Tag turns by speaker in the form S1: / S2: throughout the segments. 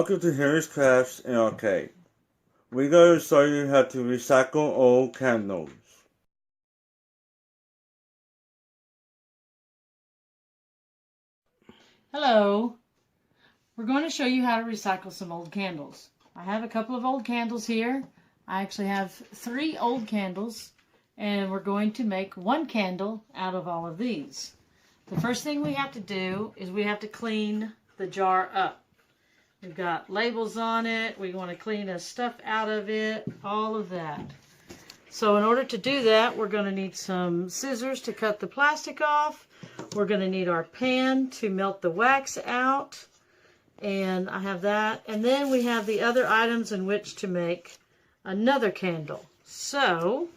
S1: Welcome to Henry's Crafts and Arcade. We're going to show you how to recycle old candles.
S2: Hello. We're going to show you how to recycle some old candles. I have a couple of old candles here. I actually have 3 old candles, and we're going to make 1 candle out of all of these. The first thing we have to do is we have to clean the jar up. We've got labels on it. We want to clean the stuff out of it, all of that. So in order to do that, we're going to need some scissors to cut the plastic off. We're going to need our pan to melt the wax out. And I have that. And then we have the other items in which to make another candle. So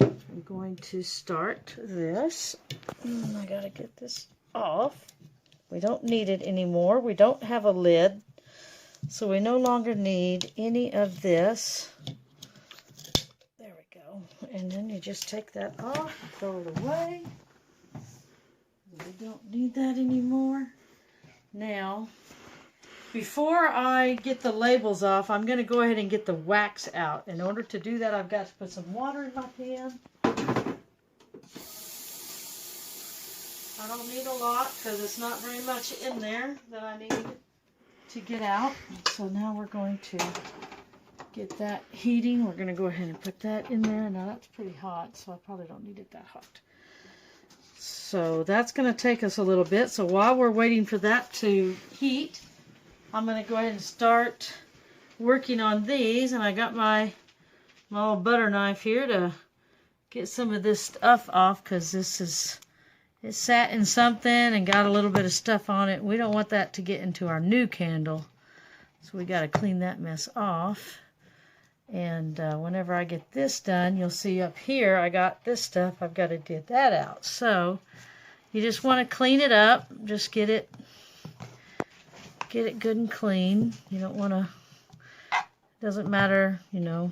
S2: I'm going to start this. I got to get this off. We don't need it anymore. We don't have a lid, so we no longer need any of this. There we go. And then you just take that off and throw it away. We don't need that anymore. Now, before I get the labels off, I'm going to go ahead and get the wax out. In order to do that, I've got to put some water in my pan. I don't need a lot because it's not very much in there that I need to get out. So now we're going to get that heating. We're going to go ahead and put that in there. Now that's pretty hot, so I probably don't need it that hot. So that's going to take us a little bit. So while we're waiting for that to heat, I'm going to go ahead and start working on these. And I got my little butter knife here to get some of this stuff off because it sat in something and got a little bit of stuff on it. We don't want that to get into our new candle. So we got to clean that mess off. And whenever I get this done, you'll see up here I got this stuff. I've got to get that out. So you just want to clean it up. Just get it good and clean. You don't want to, doesn't matter, you know.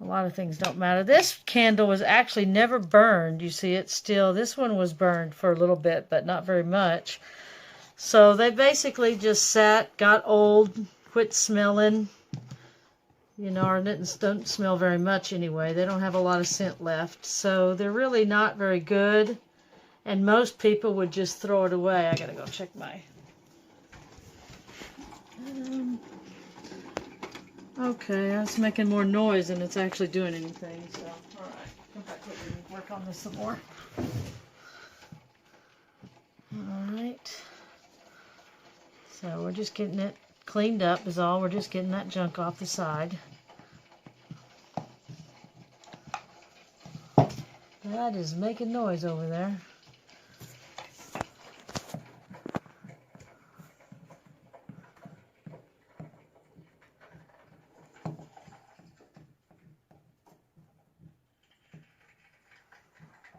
S2: A lot of things don't matter. This candle was actually never burned. You see, it's still, this one was burned for a little bit, but not very much. So they basically just sat, got old, quit smelling. You know, or don't smell very much anyway. They don't have a lot of scent left. So they're really not very good. And most people would just throw it away. I gotta go check my... Okay, that's making more noise than it's actually doing anything, so, alright, come back over and work on this some more. Alright, so we're just getting it cleaned up is all, we're just getting that junk off the side. That is making noise over there.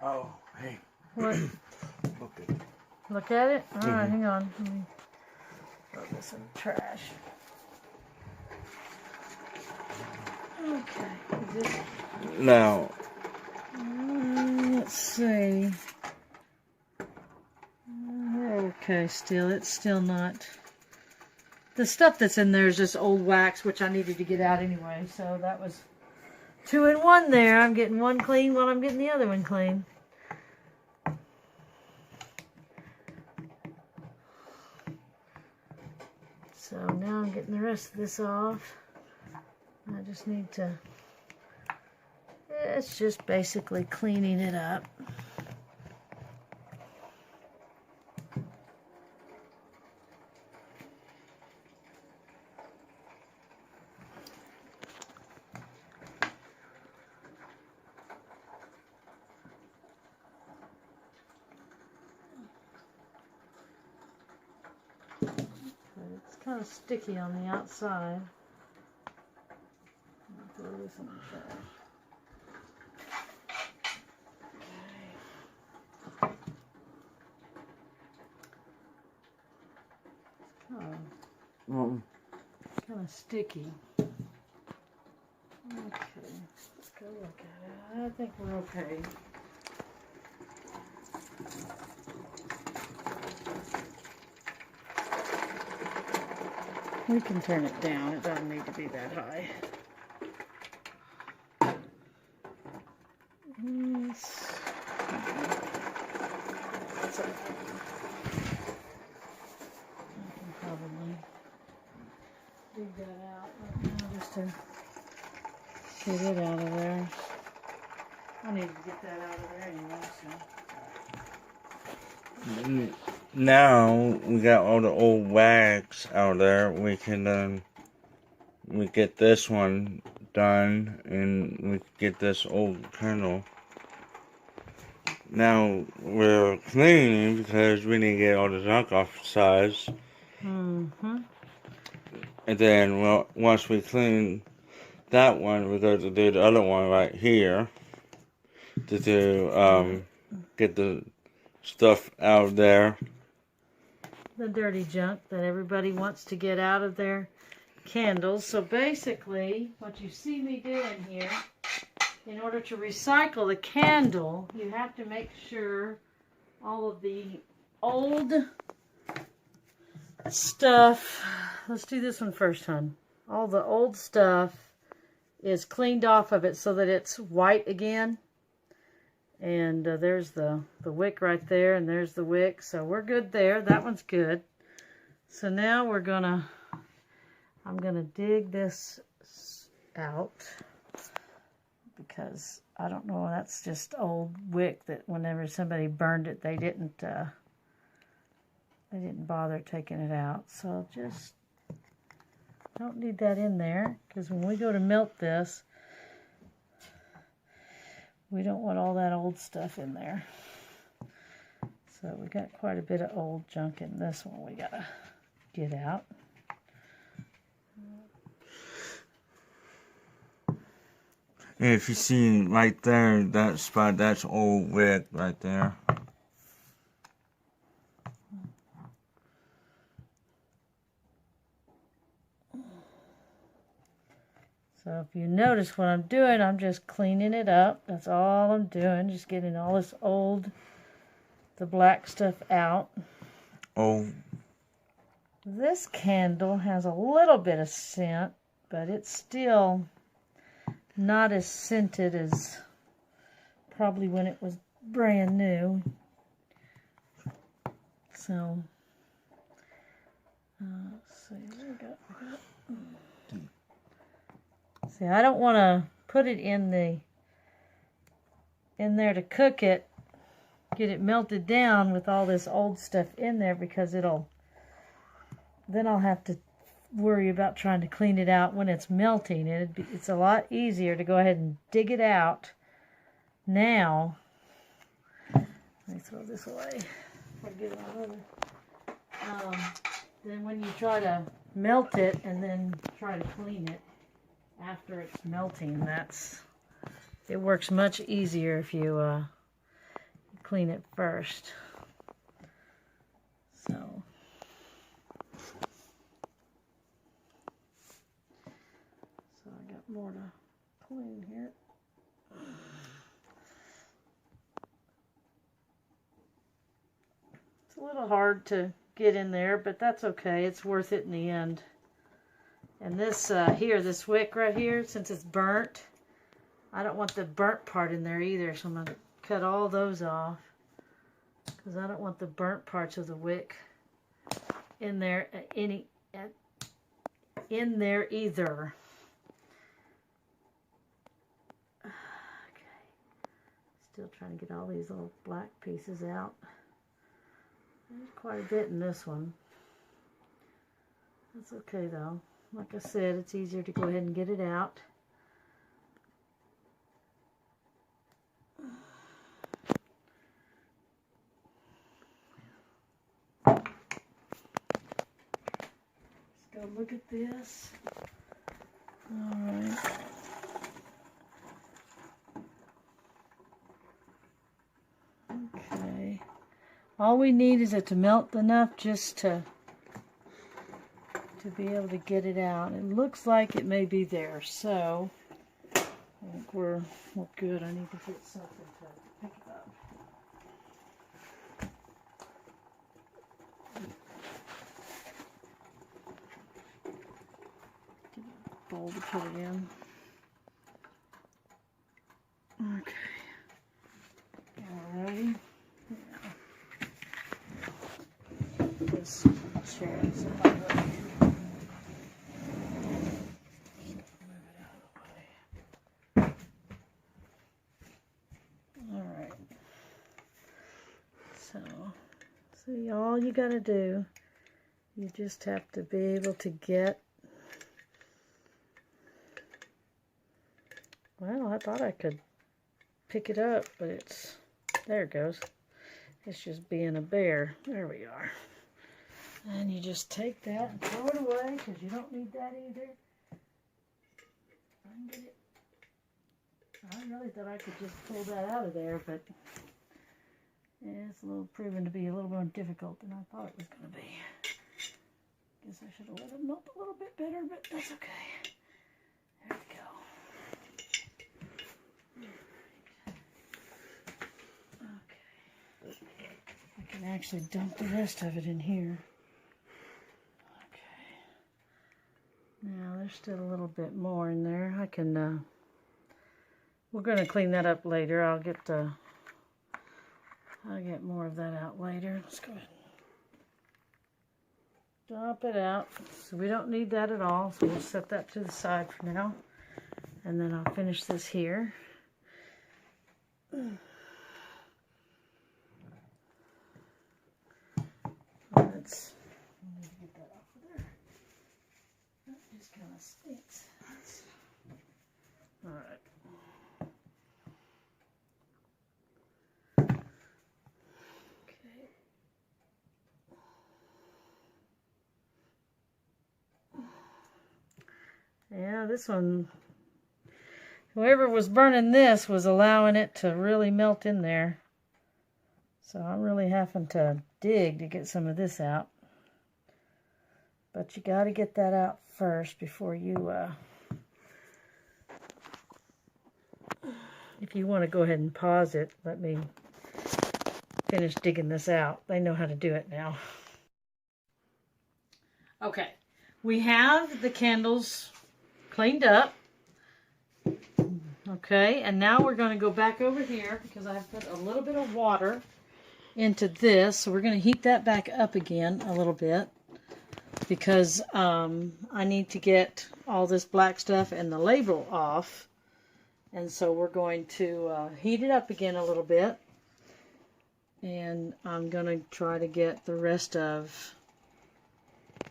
S1: Oh, hey.
S2: What?
S1: Okay.
S2: Look at it? Alright, hang on. Let me throw this in the trash. Okay. Is this...
S1: Now,
S2: let's see. Okay, it's still not... The stuff that's in there is just old wax, which I needed to get out anyway. So that was 2 in 1 there. I'm getting one clean while I'm getting the other one clean. So now I'm getting the rest of this off. I just need to... It's just basically cleaning it up. It's kind of sticky on the outside. I'll throw this in the trash. Kind of sticky. Okay, let's go look at it. I think we're okay. We can turn it down. It doesn't need to be that high. Yes. So, I can probably dig that out right now just to get it out of there. I need to get that out of there anyway, so.
S1: Now we got all the old wax out there. We can we get this one done, and we get this old kernel. Now we're cleaning because we need to get all the junk off the sides.
S2: Mm-hmm.
S1: And then, well, once we clean that one, we go to do the other one right here to do get the stuff out of there.
S2: The dirty junk that everybody wants to get out of their candles. So basically, what you see me doing here, in order to recycle the candle, you have to make sure all of the old stuff, let's do this one first, hon. All the old stuff is cleaned off of it so that it's white again. And there's the wick right there, and there's the wick. So we're good there. That one's good. So now I'm gonna dig this out because I don't know, that's just old wick that whenever somebody burned it, they didn't bother taking it out. So just don't need that in there, because when we go to melt this, we don't want all that old stuff in there. So we got quite a bit of old junk in this one we gotta get out.
S1: And if you see right there, that spot, that's old wick right there.
S2: So if you notice what I'm doing, I'm just cleaning it up. That's all I'm doing, just getting all this the black stuff out.
S1: Oh.
S2: This candle has a little bit of scent, but it's still not as scented as probably when it was brand new. So, let's see, what we got? See, I don't want to put it in there to cook it, get it melted down with all this old stuff in there, because then I'll have to worry about trying to clean it out when it's melting. It's a lot easier to go ahead and dig it out now. Let me throw this away. Forget about it. Then when you try to melt it and then try to clean it after it's melting, it works much easier if you clean it first. So. I got more to clean here. It's a little hard to get in there, but that's okay. It's worth it in the end. And this this wick right here, since it's burnt, I don't want the burnt part in there either, so I'm going to cut all those off, because I don't want the burnt parts of the wick in there either. Still trying to get all these little black pieces out. There's quite a bit in this one. That's okay though. Like I said, it's easier to go ahead and get it out. Let's go look at this. Alright. Okay. All we need is it to melt enough just to be able to get it out. It looks like it may be there, so I think we're good. I need to get something to pick it up. bowl to put it in. Okay. Alrighty. Yeah. This chair is in my way. Move it out of the way. Alright. So, see, all you gotta do, you just have to be able to get. Well, I thought I could pick it up, but it's, there it goes. It's just being a bear. There we are. And you just take that and throw it away, because you don't need that either. I can get it. I really thought I could just pull that out of there, but yeah, it's a little proven to be a little more difficult than I thought it was going to be. Guess I should have let it melt a little bit better, but that's okay. There we go. I can actually dump the rest of it in here. Okay. Now there's still a little bit more in there. I can, we're going to clean that up later. I'll get more of that out later. Let's go ahead and dump it out. So we don't need that at all. So we'll set that to the side for now. And then I'll finish this here. Let's, I need to get that off of there. That just kind of stinks. All right. Okay. Yeah, this one, whoever was burning this was allowing it to really melt in there. So I'm really having to dig to get some of this out. But you got to get that out first before you, if you want to go ahead and pause it, let me finish digging this out. They know how to do it now. Okay, we have the candles cleaned up. Okay, and now we're going to go back over here because I've put a little bit of water into this. So we're going to heat that back up again a little bit because I need to get all this black stuff and the label off. And so we're going to heat it up again a little bit. And I'm going to try to get the rest of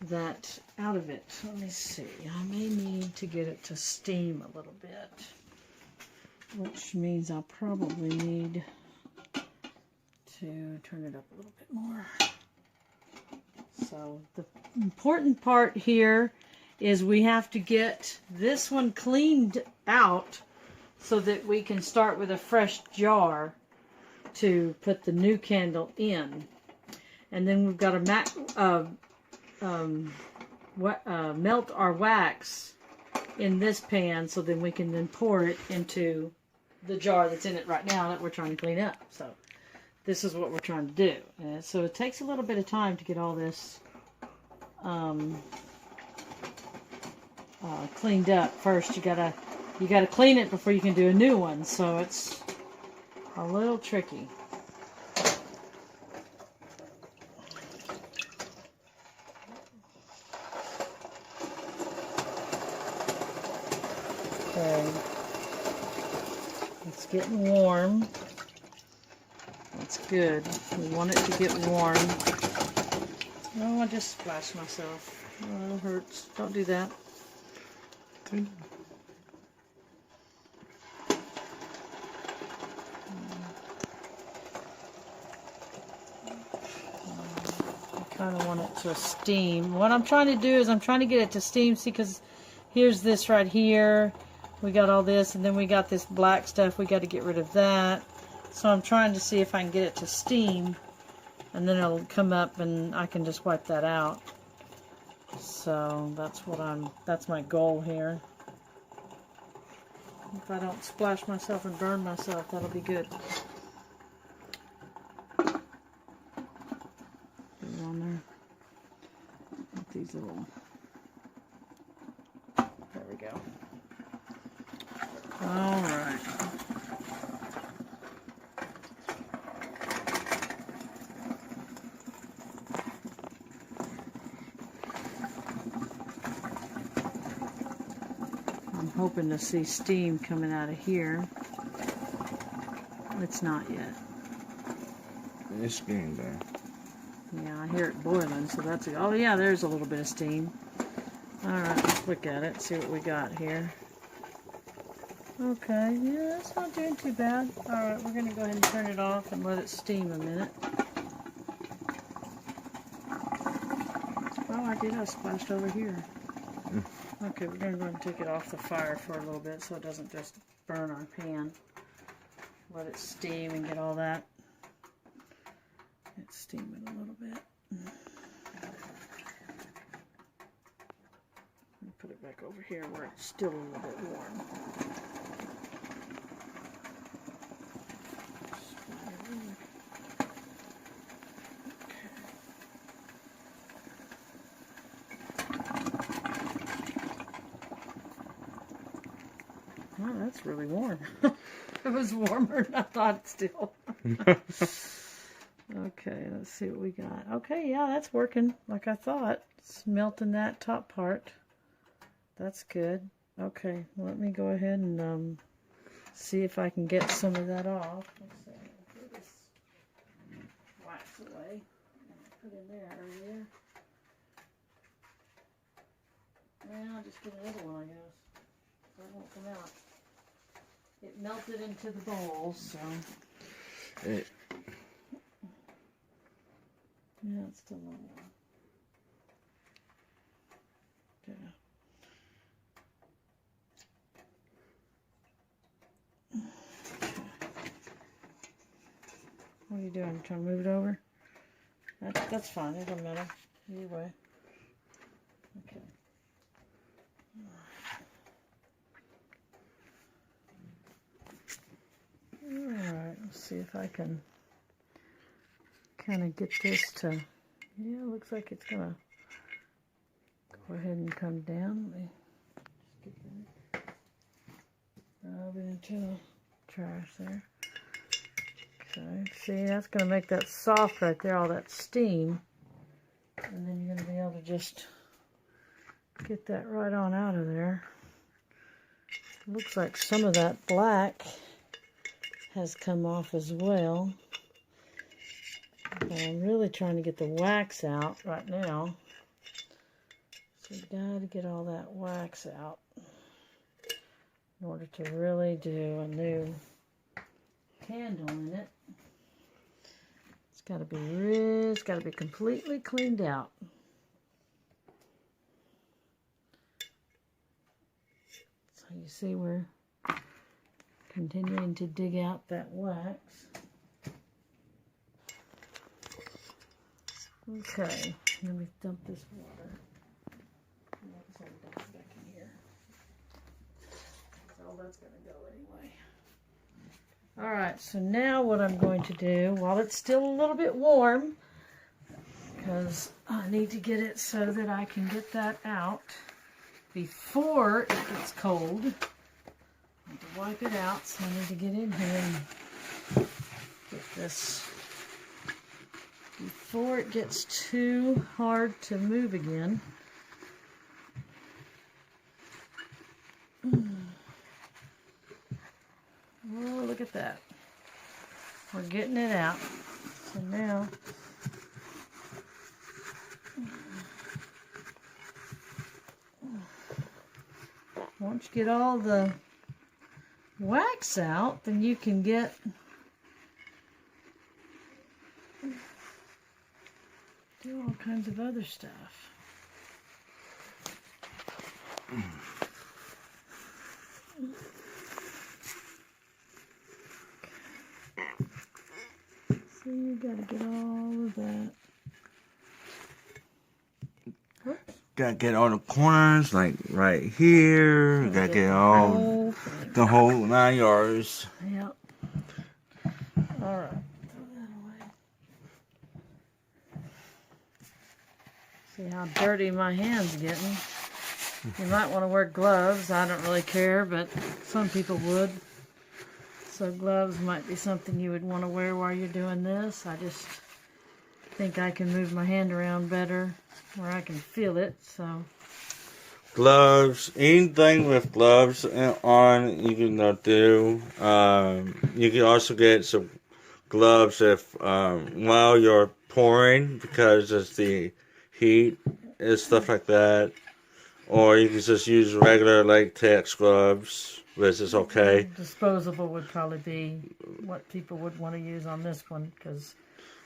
S2: that out of it. Let me see. I may need to get it to steam a little bit, which means I'll probably need to turn it up a little bit more. So the important part here is we have to get this one cleaned out so that we can start with a fresh jar to put the new candle in. And then we've got to melt our wax in this pan so then we can then pour it into the jar that's in it right now that we're trying to clean up. So this is what we're trying to do. So it takes a little bit of time to get all this cleaned up. First you gotta clean it before you can do a new one, so it's a little tricky. Okay, it's getting warm. That's good. We want it to get warm. Oh, I just splashed myself. Oh, it hurts. Don't do that. I kind of want it to steam. What I'm trying to do is I'm trying to get it to steam. See, because here's this right here. We got all this, and then we got this black stuff. We got to get rid of that. So I'm trying to see if I can get it to steam, and then it'll come up and I can just wipe that out. So that's my goal here. If I don't splash myself and burn myself, that'll be good. Put it on there. With these little There we go. All right. I'm hoping to see steam coming out of here. It's not yet.
S1: It's getting there.
S2: Yeah, I hear it boiling, so that's it. Oh yeah, there's a little bit of steam. Alright, let's look at it, see what we got here. Okay, yeah, that's not doing too bad. Alright, we're going to go ahead and turn it off and let it steam a minute. Oh, I did. I splashed over here. Okay, we're going to go ahead and take it off the fire for a little bit so it doesn't just burn our pan. Let it steam and get all that. It's steaming a little bit. Put it back over here where it's still a little bit warm. Oh, that's really warm. It was warmer than I thought still. Okay, let's see what we got. Okay, yeah, that's working like I thought. It's melting that top part. That's good. Okay, let me go ahead and see if I can get some of that off. Let's see. I'll put this wax away. Put in there earlier. Yeah, I'll just get another one, I guess. That won't come out. It melted into the bowl, so.
S1: It,
S2: Yeah, it's still on there. Yeah. What are you doing? Trying to move it over? That's fine. It doesn't matter. Either way. Okay. Alright, let's see if I can kind of get this to, yeah, it looks like it's going to go ahead and come down. Let me just get that. Rub it into the trash there. Okay, see, that's going to make that soft right there, all that steam. And then you're going to be able to just get that right on out of there. Looks like some of that black has come off as well. But I'm really trying to get the wax out right now. So you got to get all that wax out in order to really do a new candle in it. It's got to be completely cleaned out. So you see we're continuing to dig out that wax. Okay, let me dump this water. Dump it back in here. That's all that's going to go anyway. Alright, so now what I'm going to do, while it's still a little bit warm, because I need to get it so that I can get that out before it gets cold. I need to wipe it out, so I need to get in here and get this before it gets too hard to move again. Oh, look at that. We're getting it out. So now, once you get all the wax out, then you can get do all kinds of other stuff. So you gotta get all of that. Whoops.
S1: gotta get all the corners, like right here. You gotta get all the whole 9 yards.
S2: Yep. Alright. Throw that away. See how dirty my hand's getting. You might want to wear gloves. I don't really care, but some people would. So gloves might be something you would want to wear while you're doing this. I just think I can move my hand around better where I can feel it. So
S1: Gloves, anything with gloves on, you can do. You can also get some gloves if while you're pouring because it's the heat and stuff like that. Or you can just use regular latex gloves, which is okay.
S2: disposable would probably be what people would want to use on this one because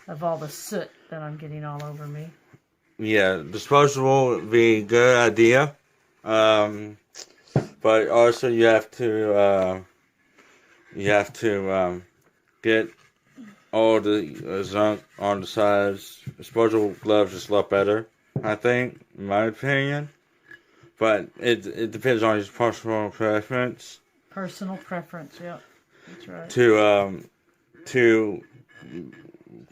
S2: of all the soot that I'm getting all over me.
S1: Yeah, disposable would be a good idea. But also you have to get all the junk on the sides. Disposable gloves is a lot better, I think, in my opinion. But it depends on your personal preference.
S2: Personal preference, yep, that's right.
S1: To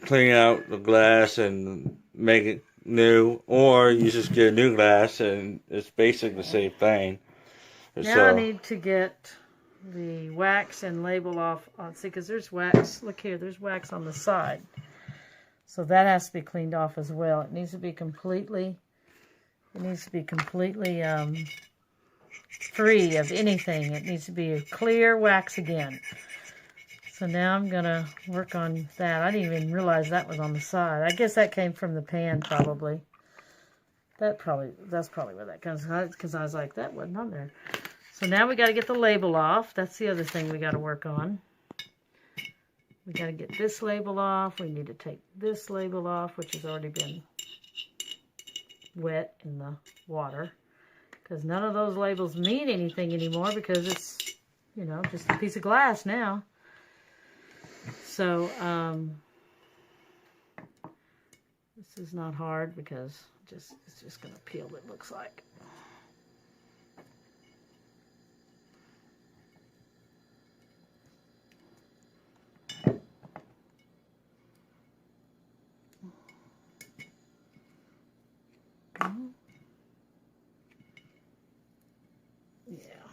S1: clean out the glass and make it new, or you just get a new glass and it's basically the same thing.
S2: Now I
S1: So
S2: need to get the wax and label off. See, because there's wax. Look here, there's wax on the side. So that has to be cleaned off as well. It needs to be completely free of anything. It needs to be a clear wax again. So now I'm going to work on that. I didn't even realize that was on the side. I guess that came from the pan probably. That's probably where that comes from, because I was like, that wasn't on there. So now we got to get the label off. That's the other thing we got to work on. We got to get this label off. We need to take this label off, which has already been wet in the water. Because none of those labels mean anything anymore because it's, just a piece of glass now. So, this is not hard because it's just going to peel, it looks like. Yeah.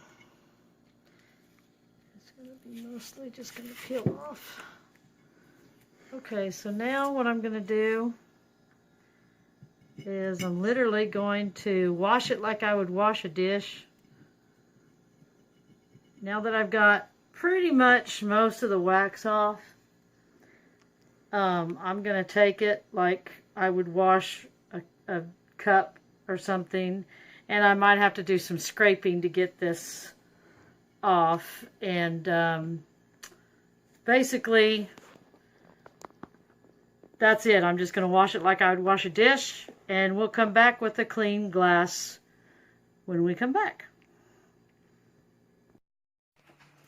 S2: It's going to be mostly just going to peel off. Okay, so now what I'm going to do is I'm literally going to wash it like I would wash a dish. Now that I've got pretty much most of the wax off, I'm going to take it like I would wash a cup or something, and I might have to do some scraping to get this off. And basically, that's it. I'm just going to wash it like I would wash a dish, and we'll come back with a clean glass when we come back.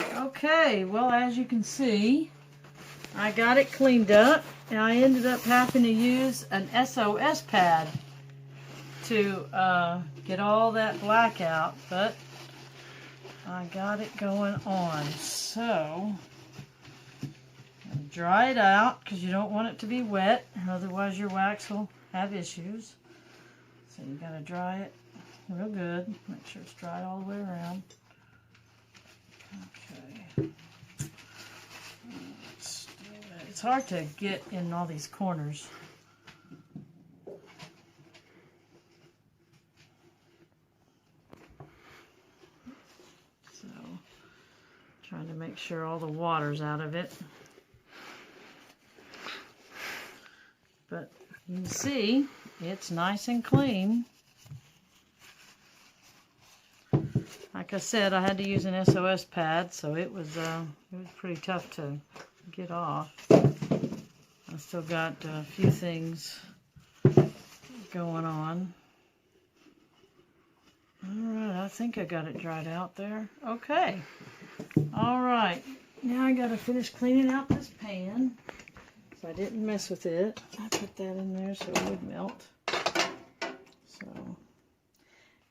S2: Okay, well, as you can see, I got it cleaned up, and I ended up having to use an SOS pad to get all that black out, but I got it going on. So dry it out because you don't want it to be wet, otherwise your wax will have issues. So you got to dry it real good. Make sure it's dry all the way around. Okay. It's hard to get in all these corners. So, trying to make sure all the water's out of it. But you can see it's nice and clean. Like I said, I had to use an SOS pad, so it was pretty tough to get off. I still got a few things going on. Alright, I think I got it dried out there. Okay. Alright. Now I gotta finish cleaning out this pan. So I didn't mess with it. I put that in there so it would melt. So,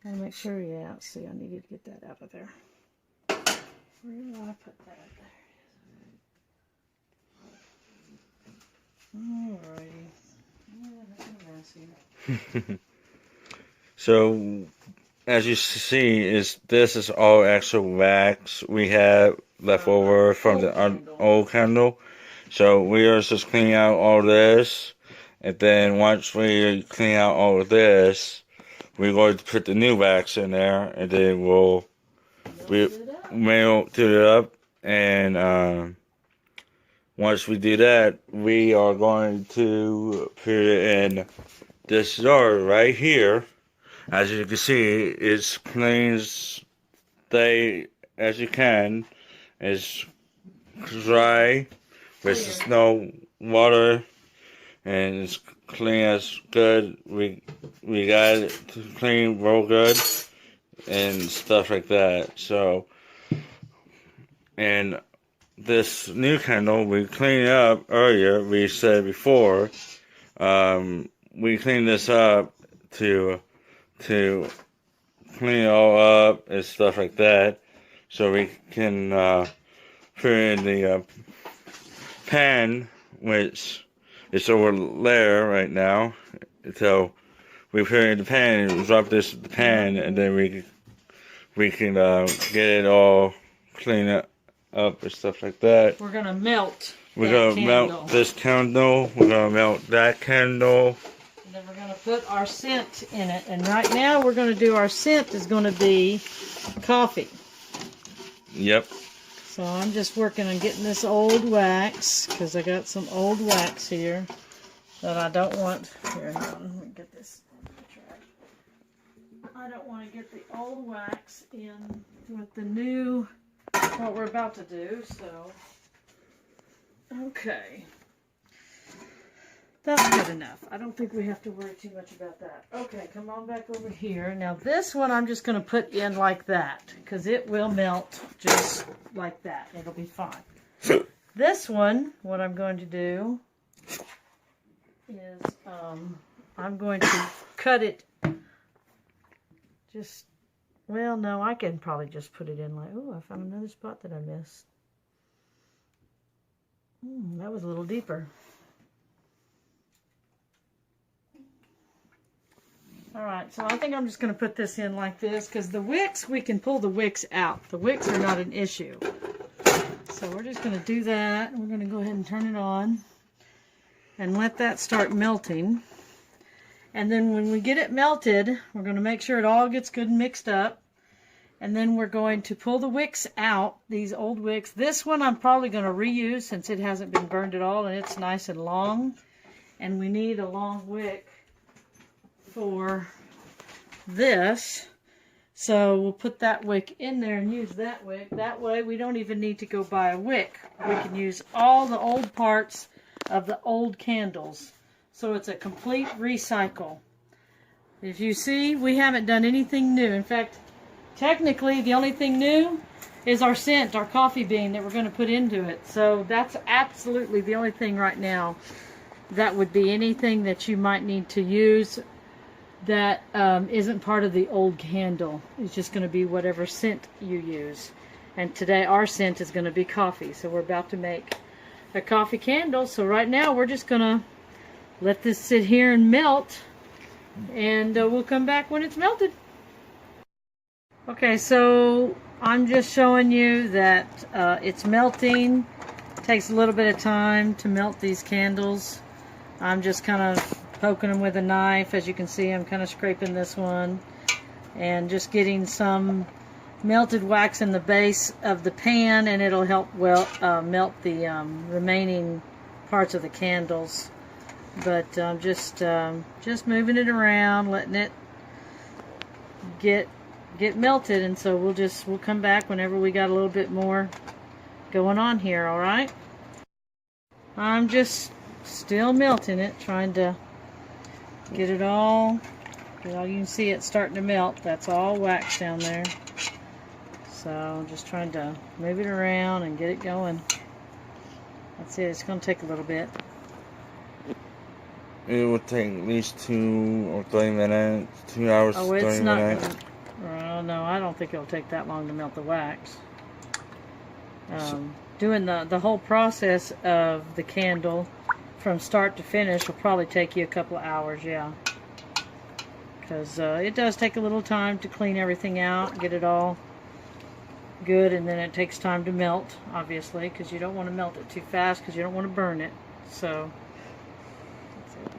S2: gotta make sure, yeah, see, I needed to get that out of there. Where did I put that? Alrighty. Yeah, that's a mess here.
S1: So as you see, this is all extra wax we have left over from the old candle. So we are just cleaning out all this, and then once we clean out all of this, we're going to put the new wax in there, and then we melt it up, and once we do that, we are going to put it in this jar right here. As you can see, it's clean as they as you can. It's dry with no water, and it's clean as good. We got it to clean real good and stuff like that. So, and this new candle we cleaned up earlier. We said before, we cleaned this up to clean it all up and stuff like that, so we can put it in the pan, which is over there right now. So we put it in the pan and drop this in the pan, and then we can get it all clean up and stuff like that.
S2: We're gonna melt.
S1: We're gonna melt this candle. We're gonna melt that candle.
S2: And then we're going to put our scent in it. And right now we're going to do our scent is going to be coffee.
S1: Yep.
S2: So I'm just working on getting this old wax because I got some old wax here that I don't want. Here, hang on. Let me get this. I don't want to get the old wax in with the new, what we're about to do. So, okay. That's good enough. I don't think we have to worry too much about that. Okay, come on back over here. Now this one I'm just going to put in like that because it will melt just like that. It'll be fine. This one, what I'm going to do is I'm going to cut it just, well, no, I can probably just put it in like, oh, I found another spot that I missed. That was a little deeper. Alright, so I think I'm just going to put this in like this because the wicks, we can pull the wicks out. The wicks are not an issue. So we're just going to do that. We're going to go ahead and turn it on and let that start melting. And then when we get it melted, we're going to make sure it all gets good and mixed up. And then we're going to pull the wicks out, these old wicks. This one I'm probably going to reuse since it hasn't been burned at all and it's nice and long. And we need a long wick for this, so we'll put that wick in there and use that wick. That way we don't even need to go buy a wick. We can use all the old parts of the old candles, so it's a complete recycle. If you see, we haven't done anything new. In fact, technically the only thing new is our scent, our coffee bean that we're going to put into it. So that's absolutely the only thing right now. That would be anything that you might need to use that isn't part of the old candle. It's just going to be whatever scent you use. And today our scent is going to be coffee. So we're about to make a coffee candle. So right now we're just going to let this sit here and melt. And we'll come back when it's melted. Okay, so I'm just showing you that it's melting. It takes a little bit of time to melt these candles. I'm just kind of poking them with a knife. As you can see, I'm kind of scraping this one and just getting some melted wax in the base of the pan, and it'll help melt the remaining parts of the candles. But I'm just moving it around, letting it get melted, and so we'll come back whenever we got a little bit more going on here. All right, I'm just still melting it, trying to get it all. You can see it starting to melt. That's all wax down there. So I'm just trying to move it around and get it going. That's it. It's going to take a little bit.
S1: It will take at least 2 or 3 minutes, 2 hours,
S2: Oh, it's
S1: 30
S2: not.
S1: minutes.
S2: Oh, no, I don't think it'll take that long to melt the wax. Doing the whole process of the candle from start to finish will probably take you a couple of hours, yeah. because it does take a little time to clean everything out, get it all good, and then it takes time to melt, obviously, because you don't want to melt it too fast because you don't want to burn it. So that's it.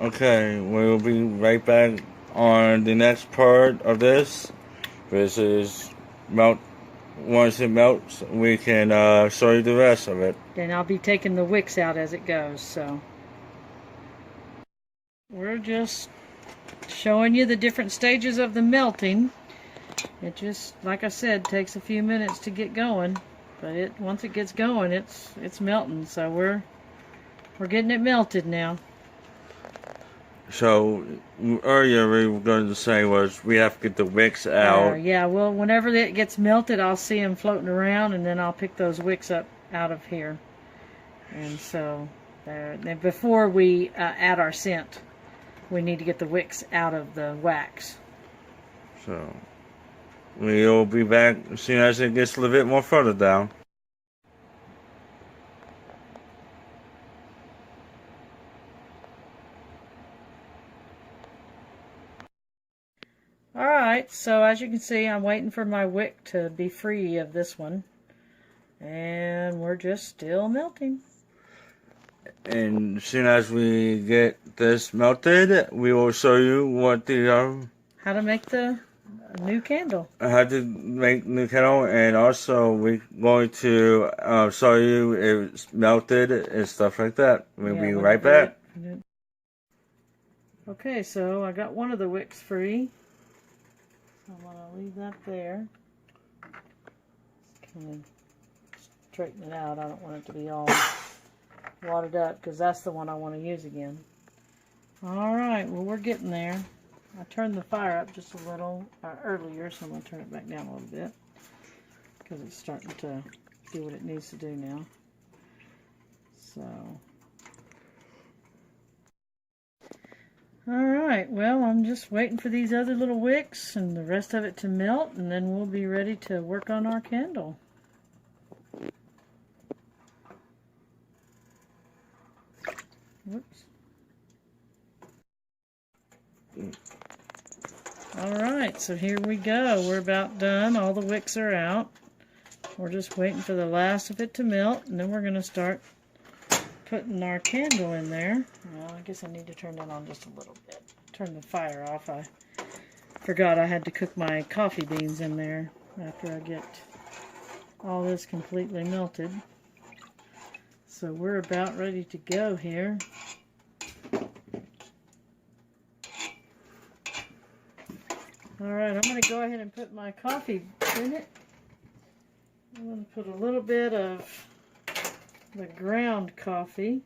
S1: Okay, we'll be right back on the next part of this. This is melt. Once it melts, we can show you the rest of it.
S2: Then I'll be taking the wicks out as it goes. So we're just showing you the different stages of the melting. It just, like I said, takes a few minutes to get going, but once it gets going, it's melting. So we're getting it melted now.
S1: So earlier we were going to say was we have to get the wicks out.
S2: Yeah, well, whenever it gets melted, I'll see them floating around, and then I'll pick those wicks up out of here. And so then before we add our scent, we need to get the wicks out of the wax.
S1: So we'll be back as soon as it gets a little bit more further down.
S2: Alright, so as you can see, I'm waiting for my wick to be free of this one. And we're just still melting.
S1: And as soon as we get this melted, we will show you what the
S2: how to make the new candle.
S1: How to make new candle, and also we're going to show you if it's melted and stuff like that. We'll be right back.
S2: Okay, so I got one of the wicks free. I'm going to leave that there. Kind of straighten it out. I don't want it to be all watered up because that's the one I want to use again. Alright, well, we're getting there. I turned the fire up just a little earlier, so I'm going to turn it back down a little bit because it's starting to do what it needs to do now. So, alright, well, I'm just waiting for these other little wicks and the rest of it to melt, and then we'll be ready to work on our candle. Whoops. Alright, so here we go. We're about done. All the wicks are out. We're just waiting for the last of it to melt, and then we're going to start putting our candle in there. Well, I guess I need to turn that on just a little bit. Turn the fire off. I forgot I had to cook my coffee beans in there after I get all this completely melted. So we're about ready to go here. Alright, I'm going to go ahead and put my coffee in it. I'm going to put a little bit of the ground coffee.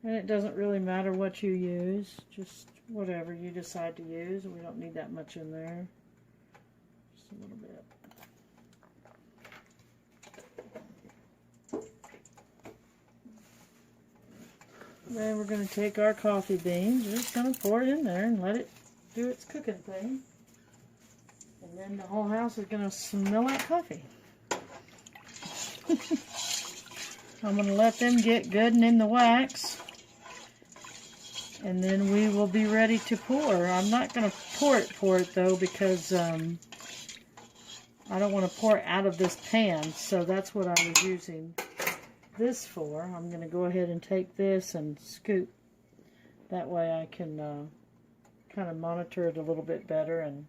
S2: And it doesn't really matter what you use, just whatever you decide to use. We don't need that much in there. Just a little bit. Then we're going to take our coffee beans, we're just going to pour it in there and let it do its cooking thing. And then the whole house is going to smell like coffee. I'm going to let them get good and in the wax. And then we will be ready to pour. I'm not going to pour it though, because I don't want to pour it out of this pan. So that's what I was using this for. I'm going to go ahead and take this and scoop. That way I can kind of monitor it a little bit better and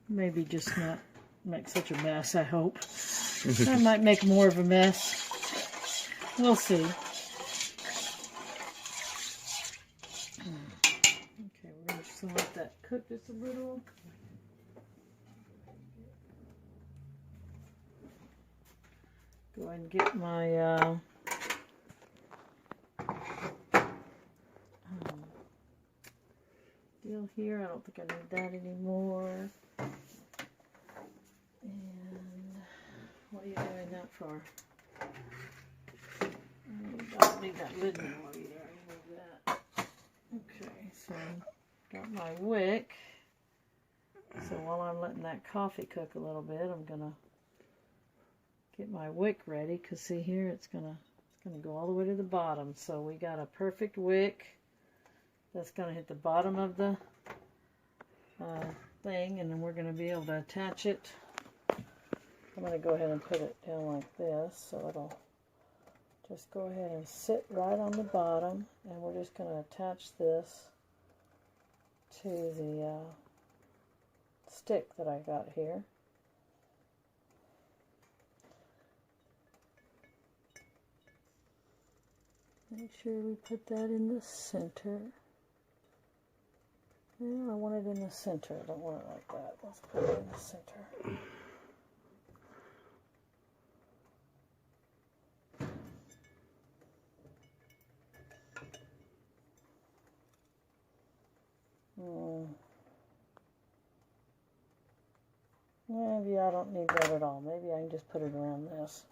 S2: maybe just not make such a mess, I hope. I might make more of a mess. We'll see. Okay, we're going to just let that cook just a little. Go ahead and get my deal here. I don't think I need that anymore. And what are you doing that for? I don't need that lid anymore either. I remove that. Okay, so got my wick. So while I'm letting that coffee cook a little bit, I'm gonna get my wick ready, because see here, it's gonna go all the way to the bottom. So we got a perfect wick That's going to hit the bottom of the thing, and then we're going to be able to attach it. I'm going to go ahead and put it down like this, so it'll just go ahead and sit right on the bottom, and we're just going to attach this to the stick that I got here. Make sure we put that in the center. Yeah, I want it in the center. I don't want it like that. Let's put it in the center. Maybe I don't need that at all. Maybe I can just put it around this.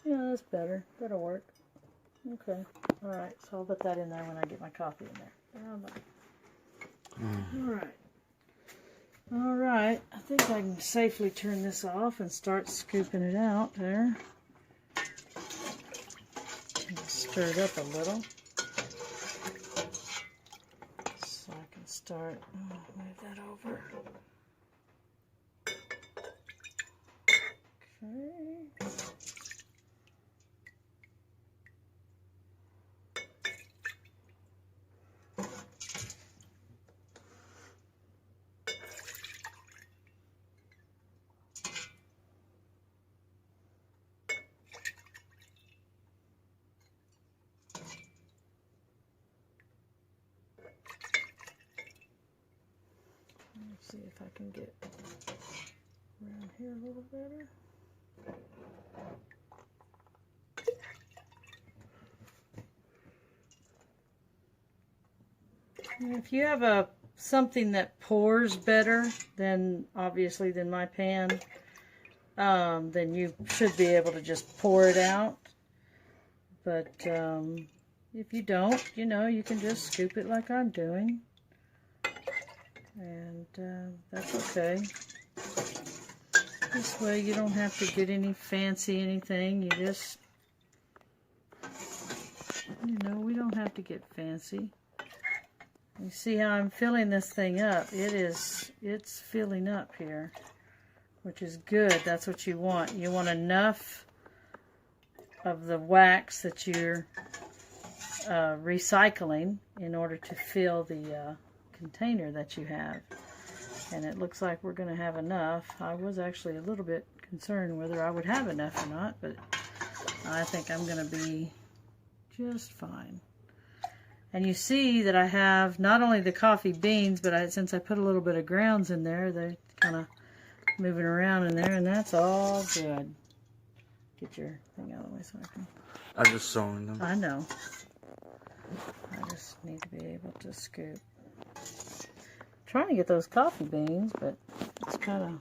S2: Yeah, that's better. That'll work. Okay. Alright, so I'll put that in there when I get my coffee in there. Alright. Alright, I think I can safely turn this off and start scooping it out there. Stir it up a little. So I can start, move that over. Okay. Let's see if I can get around here a little better. And if you have something that pours better than obviously than my pan, then you should be able to just pour it out. But if you don't, you know, you can just scoop it like I'm doing. And that's okay. This way you don't have to get any fancy anything. You just, you know, we don't have to get fancy. You see how I'm filling this thing up? It's filling up here, which is good. That's what you want. You want enough of the wax that you're recycling in order to fill the container that you have. And it looks like we're going to have enough. I was actually a little bit concerned whether I would have enough or not, but I think I'm going to be just fine. And you see that I have not only the coffee beans, but since I put a little bit of grounds in there, they're kind of moving around in there, and that's all good. Get your thing out of the way so I can...
S1: I'm just sewing them.
S2: I know. I just need to be able to scoop. Trying to get those coffee beans, but it's kind of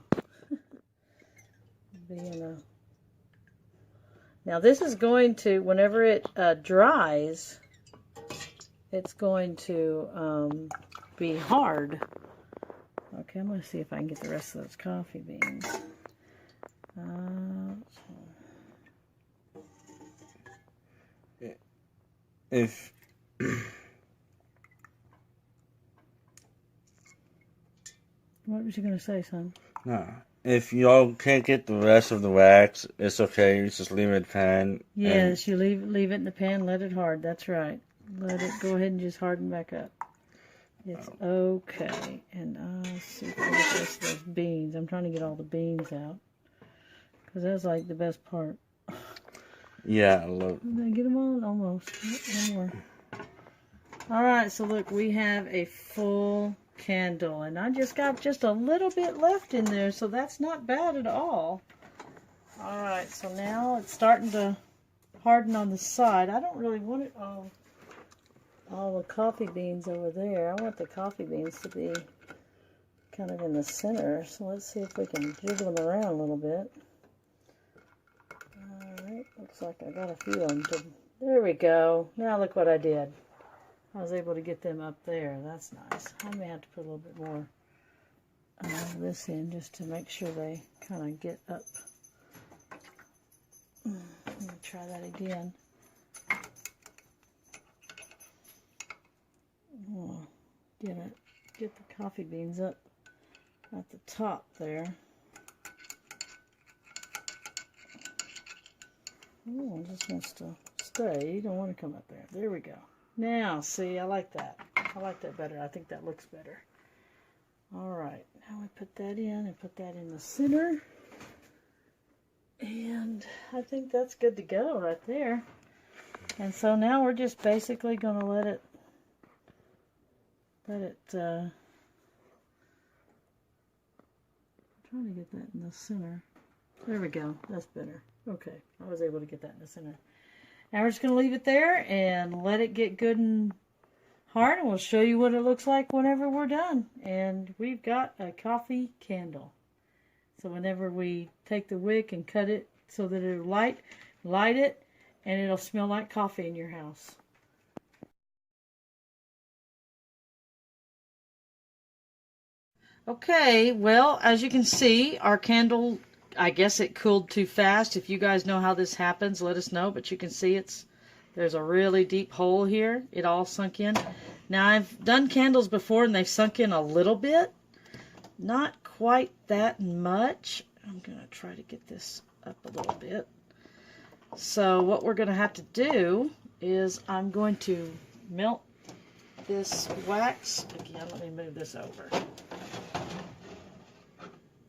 S2: being a... Now this is going to, whenever it dries, it's going to be hard. Okay, I'm going to see if I can get the rest of those coffee beans.
S1: If
S2: what was you going to say, son?
S1: no, if y'all can't get the rest of the wax, it's okay. You just leave it in the pan.
S2: Yes, you leave it in the pan, let it hard. That's right. Let it go ahead and just harden back up. It's okay. And let's see if I can get the rest of those beans. I'm trying to get all the beans out, because that's like the best part.
S1: Yeah, I love.
S2: Did I get them all? Almost. One more. Alright, so look, we have a full candle, and I just got just a little bit left in there, so that's not bad at all. Alright, so now it's starting to harden on the side. I don't really want it all the coffee beans over there. I want the coffee beans to be kind of in the center, so let's see if we can jiggle them around a little bit. Alright, looks like I got a few of them. There we go. Now look what I did. I was able to get them up there. That's nice. I may have to put a little bit more this in just to make sure they kind of get up. Let me try that again. Oh, get the coffee beans up at the top there. Oh, it just wants to stay. You don't want to come up there. There we go. Now, see, I like that. I like that better. I think that looks better. All right. Now we put that in and put that in the center. And I think that's good to go right there. And so now we're just basically going to let it I'm trying to get that in the center. There we go. That's better. Okay, I was able to get that in the center. Now we're just going to leave it there and let it get good and hard, and we'll show you what it looks like whenever we're done. And we've got a coffee candle. So whenever we take the wick and cut it so that it'll light it, and it'll smell like coffee in your house. Okay, well, as you can see, our candle, I guess it cooled too fast. If you guys know how this happens, let us know. But you can see there's a really deep hole here. It all sunk in. Now, I've done candles before, and they've sunk in a little bit. Not quite that much. I'm going to try to get this up a little bit. So what we're going to have to do is I'm going to melt this wax. Again, let me move this over.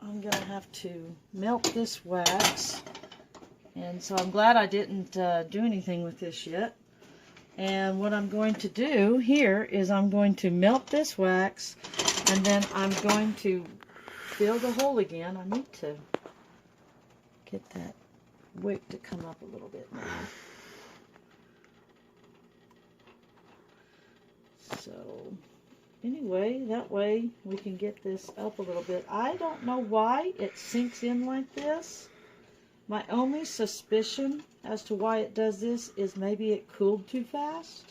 S2: I'm going to have to melt this wax. And so I'm glad I didn't do anything with this yet. And what I'm going to do here is I'm going to melt this wax, and then I'm going to fill the hole again. I need to get that wick to come up a little bit now. So anyway, that way we can get this up a little bit. I don't know why it sinks in like this. My only suspicion as to why it does this is maybe it cooled too fast.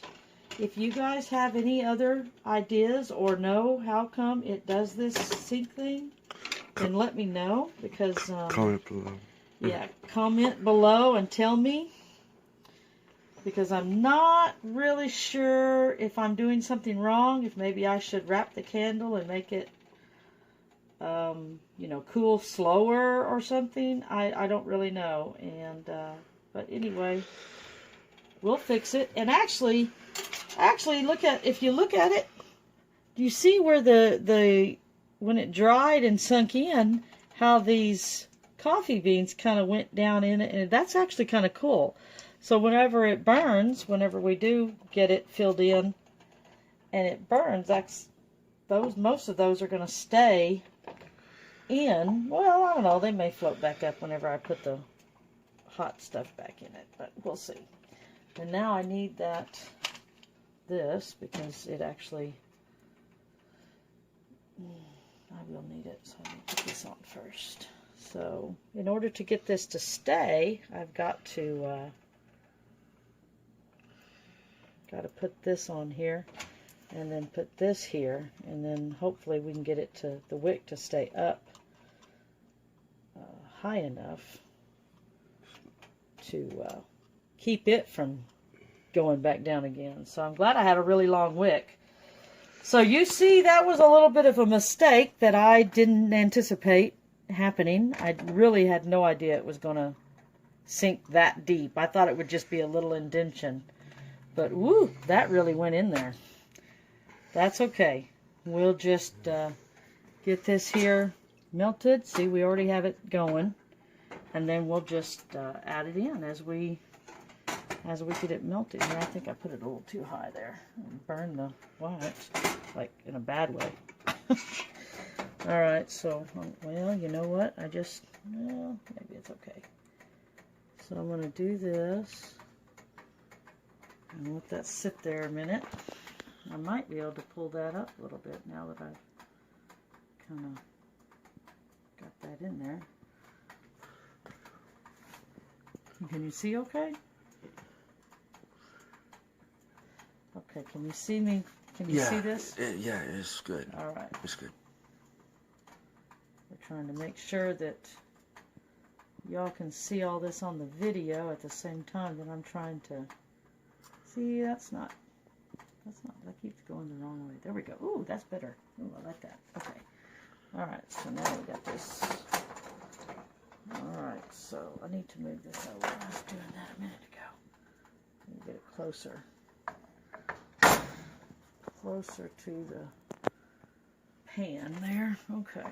S2: If you guys have any other ideas or know how come it does this sink thing, then let me know, because
S1: comment below.
S2: Yeah, comment below and tell me, because I'm not really sure if I'm doing something wrong, if maybe I should wrap the candle and make it you know, cool slower or something. I don't really know. And but anyway, we'll fix it. And actually if you look at it, do you see where the when it dried and sunk in, how these coffee beans kind of went down in it? And that's actually kind of cool. So whenever it burns, whenever we do get it filled in and it burns, most of those are going to stay in. Well, I don't know, they may float back up whenever I put the hot stuff back in it, but we'll see. And now I need this, because it actually, I will need it, so I need to put this on first. So in order to get this to stay, I've got to put this on here, and then put this here, and then hopefully we can get it to the wick to stay up high enough to keep it from going back down again. So I'm glad I had a really long wick. So you see, that was a little bit of a mistake that I didn't anticipate happening. I really had no idea it was going to sink that deep. I thought it would just be a little indentation. But woo, that really went in there. That's okay. We'll just get this here melted. See, we already have it going. And then we'll just add it in as we get it melted. Here, I think I put it a little too high there and burned the wax, like in a bad way. All right, so, well, you know what? Well, maybe it's okay. So I'm going to do this and let that sit there a minute. I might be able to pull that up a little bit now that I've kind of got that in there. Can you see okay? Okay, can you see me? Can you see this?
S1: Yeah, it's good.
S2: All right.
S1: It's good.
S2: trying to make sure that y'all can see all this on the video at the same time that I'm trying to see. That's not, that keeps going the wrong way. There we go. Ooh, that's better. Ooh, I like that. Okay. All right, so now we got this. All right, so I need to move this over. I was doing that a minute ago. Let me get it closer. Closer to the pan there. Okay.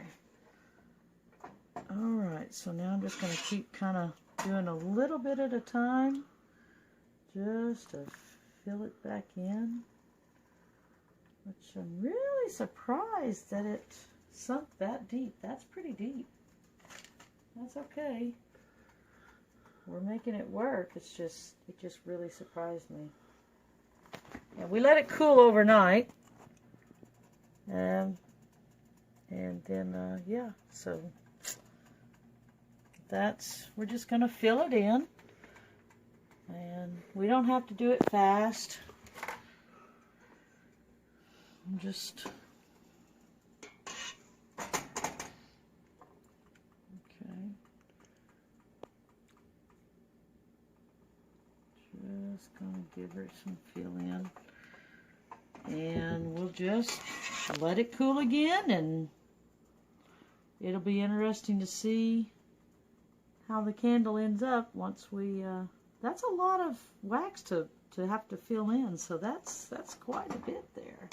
S2: All right, so now I'm just going to keep kind of doing a little bit at a time just to fill it back in. Which I'm really surprised that it sunk that deep. That's pretty deep. That's okay. We're making it work. It just really surprised me. And we let it cool overnight. And then, yeah, so we're just going to fill it in. And we don't have to do it fast. I'm just... Just going to give her some fill in. And we'll just let it cool again, and it'll be interesting to see how the candle ends up once we, that's a lot of wax to have to fill in, so that's quite a bit there.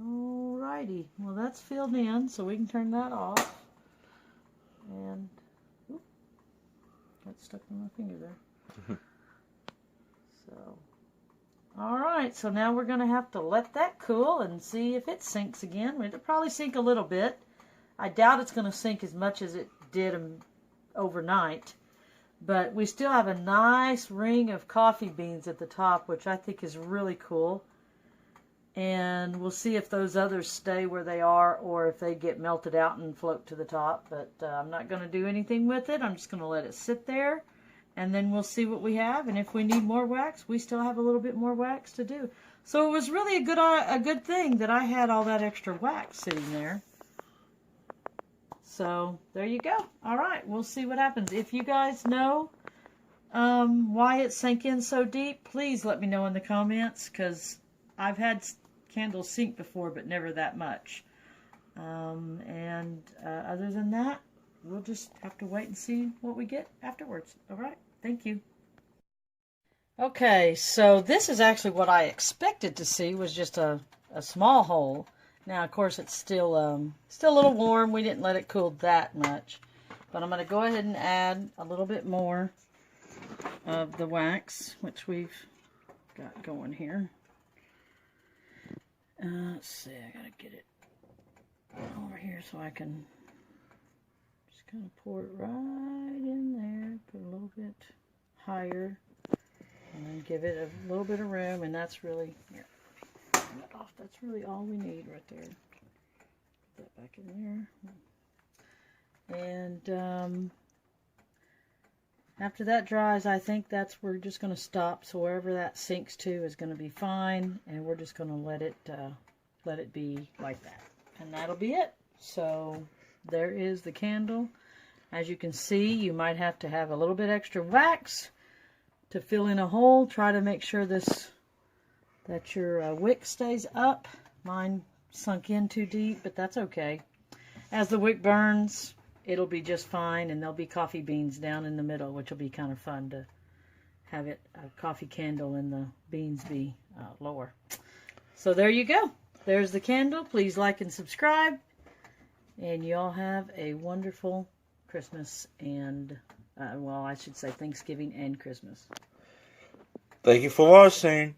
S2: Alrighty, well that's filled in, so we can turn that off. And, oop, got stuck in my finger there. So, alright, so now we're going to have to let that cool and see if it sinks again. It'll probably sink a little bit. I doubt it's going to sink as much as it did overnight. But we still have a nice ring of coffee beans at the top, which I think is really cool. And we'll see if those others stay where they are or if they get melted out and float to the top. But I'm not going to do anything with it. I'm just going to let it sit there. And then we'll see what we have. And if we need more wax, we still have a little bit more wax to do. So it was really a good thing that I had all that extra wax sitting there. So there you go. All right, we'll see what happens. If you guys know why it sank in so deep, please let me know in the comments, because I've had candles sink before, but never that much. Other than that, we'll just have to wait and see what we get afterwards. All right, thank you. Okay, so this is actually what I expected to see, was just a small hole. Now, of course, it's still a little warm. We didn't let it cool that much. But I'm going to go ahead and add a little bit more of the wax, which we've got going here. Let's see, I got to get it over here so I can just kind of pour it right in there. Put a little bit higher. And then give it a little bit of room, and that's really, here, turn that off. That's really all we need right there. Put that back in there. And after that dries, I think we're just going to stop. So wherever that sinks to is going to be fine, and we're just going to let it be like that. And that'll be it. So there is the candle. As you can see, you might have to have a little bit extra wax to fill in a hole. Try to make sure that your wick stays up. Mine sunk in too deep, but that's okay. As the wick burns, it'll be just fine, and there'll be coffee beans down in the middle, which will be kind of fun to have it a coffee candle and the beans be lower. So there you go. There's the candle. Please like and subscribe, and y'all have a wonderful Christmas and well, I should say Thanksgiving and Christmas.
S1: Thank you for watching.